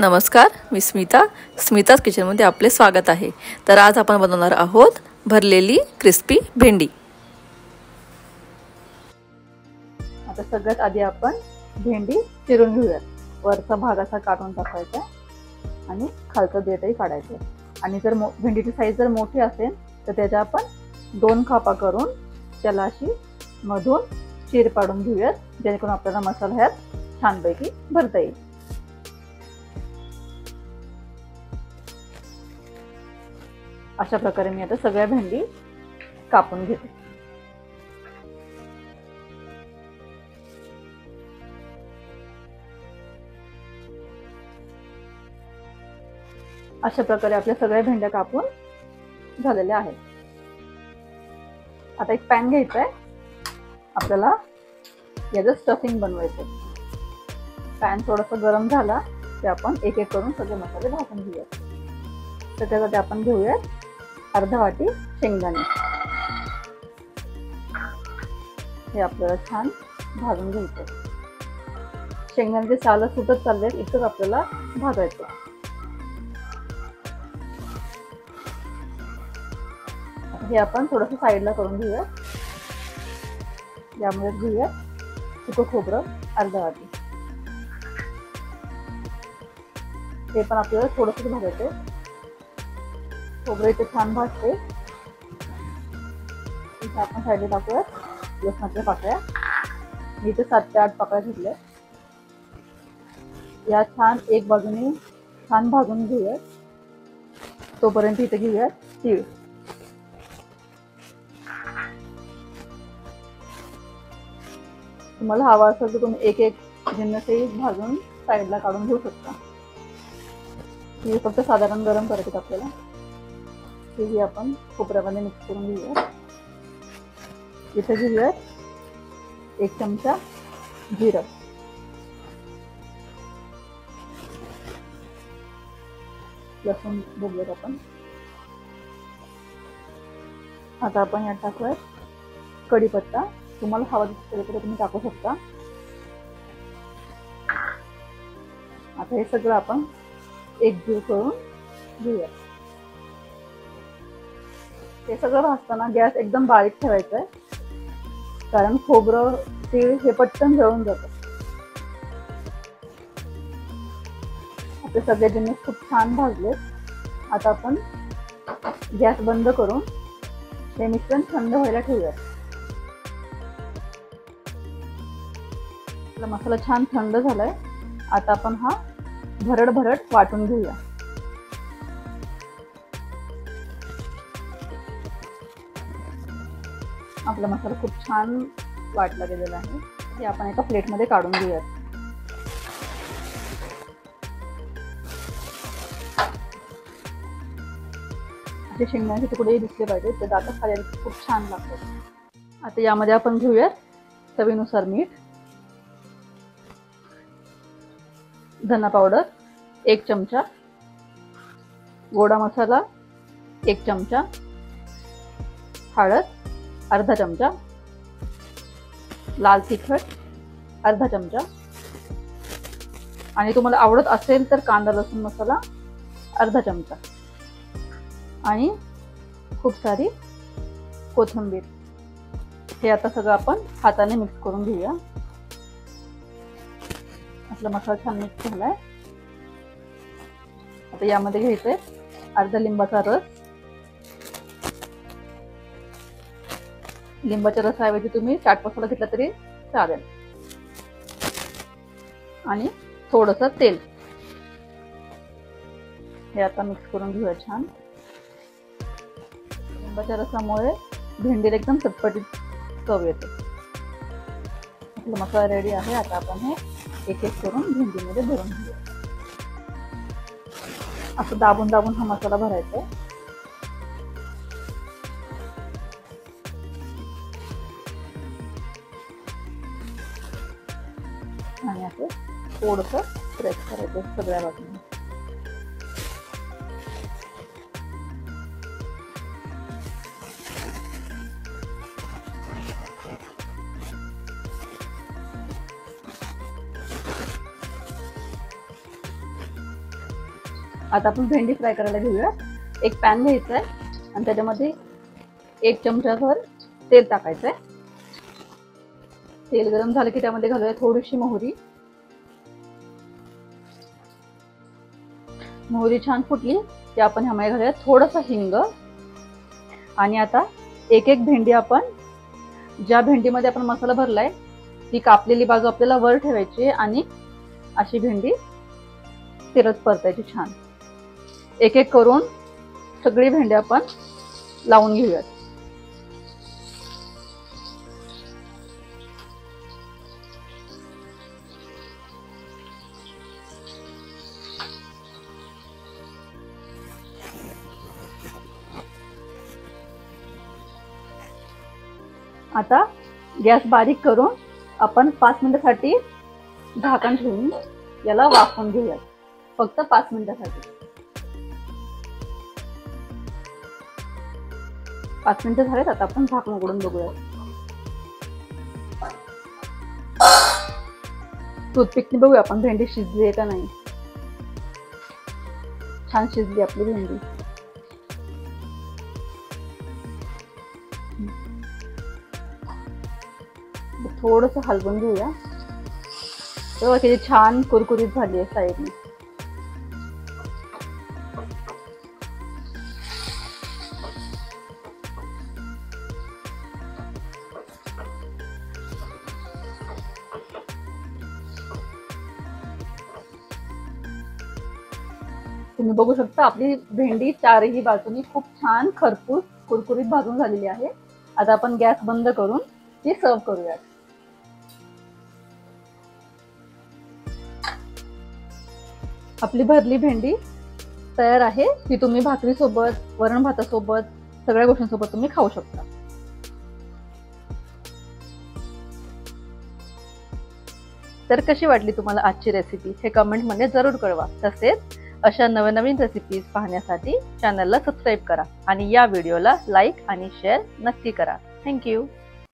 नमस्कार, मी स्मिताज किचनमध्ये आपले स्वागत आहे। तर आज आपण बनवणार आहोत भरलेली क्रिस्पी भेंडी। आता सगळ्यात आधी आपण भेंडी चिरून घेऊया। वरचा भाग असा काढून टाकायचा आणि खालचं देठही काढायचं। आणि जर भेंडीची साईज जर मोठी असेल तर त्याच्या आपण 2 खापा करून त्याला अशी मधून चीर पाडून घेऊयात, जेणेकरून आपल्याला मसाला ह्यात छानपैकी भरता येईल। अशा प्रकारे मी आता सगळ्या भेंडी कापून घेते। अशा प्रकारे आपल्या सगळ्या भेंड्या कापून झालेल्या आहेत। आता एक पॅन घ्यायचा आहे, आपल्याला याचं स्टफिंग बनवायचं। पॅन थोडासा गरम झाला की आपण एक एक करून सगळे मसाले भाजून घेऊया। तर त्यासाठी आपण घेऊया अर्धा वाटी शेंगदाणे। हे आपल्याला छान भाजून घ्यायचं। शेंगदाण्याचे साल सुटत चालले इतकंच आपल्याला भाजायचं। हे आपण थोडंसं साईडला करून घेऊया। यामध्ये घेऊया सुकं खोबरं अर्धा वाटी। हे पण आपल्याला थोडंसं भाजायचं। खोबरं इथे छान भाजते। इथे आपण साईडला टाकूयात लसणाच्या पाकळ्या। मी इथे 7 ते 8 पाकळ्या घेतल्या। या छान एक बाजूने छान भाजून घेऊया। तोपर्यंत इथे घेऊया तीळ। तुम्हाला हवा असेल तर तुम्ही एक एक जिन्नसही भाजून साईडला काढून घेऊ शकता। हे फक्त साधारण गरम करायचे आपल्याला। हे आपण खोबऱ्यामध्ये मिक्स करून घेऊया। इथे घेऊया 1 चमचा जिरं। लसूण बघूयात आपण। आता आपण यात टाकूया कढीपत्ता। तुम्हाला हवा असेल तर तुम्ही टाकू शकता। आता हे सगळं आपण एकजीव करून घेऊया। हे सगळं भाजताना गॅस एकदम बारीक ठेवायचा आहे, कारण खोबरं तीळ हे पटकन जळून जातं। आपले सगळे जिन्नस खूप छान भाजलेत। आता आपण गॅस बंद करून हे मिश्रण थंड व्हायला ठेवूया। आपला मसाला छान थंड झालाय। आता आपण हा भरड वाटून घेऊया। आपला मसाला खूप छान वाटला गेलेला आहे। हे आपण एका प्लेटमध्ये काढून घेऊया। असे शेंगदाण्याचे तुकडे दिसले पाहिजे, ते दातात खायला खूप छान लागतात। आता यामध्ये आपण घेऊया चवीनुसार मीठ, धना पावडर 1 चमचा, गोडा मसाला 1 चमचा, हळद अर्धा चमचा, लाल तिखट अर्धा चमचा, आणि तुम्हाला आवडत असेल तर कांदा लसूण मसाला अर्धा चमचा, आणि खूप सारी कोथिंबीर। हे आता सगळं आपण हाताने मिक्स करून घेऊया। आपला मसाला छान मिक्स झालाय। आता यामध्ये घ्यायचंय अर्धा लिंबाचा रस। लिंबाच्या रसाऐवजी तुम्ही चाट मसाला घेतला तरी चालेल, आणि थोडंसं तेल। हे आता मिक्स करून घेऊया छान। लिंबाच्या रसामुळे भेंडीला एकदम चटपटीत चव येते। आपला मसाला रेडी आहे। आता आपण हे एक एक करून भेंडीमध्ये भरून घेऊया। असं दाबून दाबून हा मसाला भरायचा आहे। आणि असं थोडंसं प्रेस करायचं सगळ्या बाजूने। आता आपण भेंडी फ्राय करायला घेऊया. एक पॅन घ्यायचा आहे आणि त्याच्यामध्ये 1 चमचाभर तेल टाकायचं आहे. तेल गरम झालं की त्यामध्ये घालूया थोडीशी मोहरी. मोहरी छान फुटली की आपण ह्यामध्ये घालूया थोडंसं हिंग. आणि आता एक एक भेंडी आपण, ज्या भेंडीमध्ये आपण मसाला भरलाय ती कापलेली बाजू आपल्याला वर ठेवायची आणि अशी भेंडी तिरच परतायची छान. एक एक करून सगळी भेंडी आपण लावून घेऊयात. आता गॅस बारीक करून आपण 5 मिनिटांसाठी झाकण ठेवून याला वाफवून घेऊयात. फक्त 5 मिनिटांसाठी. 5 मिनिटं झालेत. आता आपण झाकण उघडून बघूयात. टूथपिकने बघूया आपण भेंडी शिजली आहे का नाही. छान शिजली आपली भेंडी. थोडंसं हलवून घेऊया. तेव्हा किती छान कुरकुरीत झाली आहे साईडने. तुम्ही बघू शकता आपली भेंडी चारही बाजूनी खूप छान खरपूस कुरकुरीत भाजून झालेली आहे. आता आपण गॅस बंद करून ती सर्व करूयात. आपली भरली भेंडी तयार आहे. ती तुम्ही भाकरीसोबत, वरण भातासोबत, सगळ्या गोष्टींसोबत तुम्ही खाऊ शकता. तर कशी वाटली तुम्हाला आजची रेसिपी हे कमेंटमध्ये जरूर कळवा. तसेच अशा नवनवीन रेसिपीज पाहण्यासाठी चॅनलला सबस्क्राईब करा आणि या व्हिडिओला लाईक आणि शेअर नक्की करा. थँक्यू.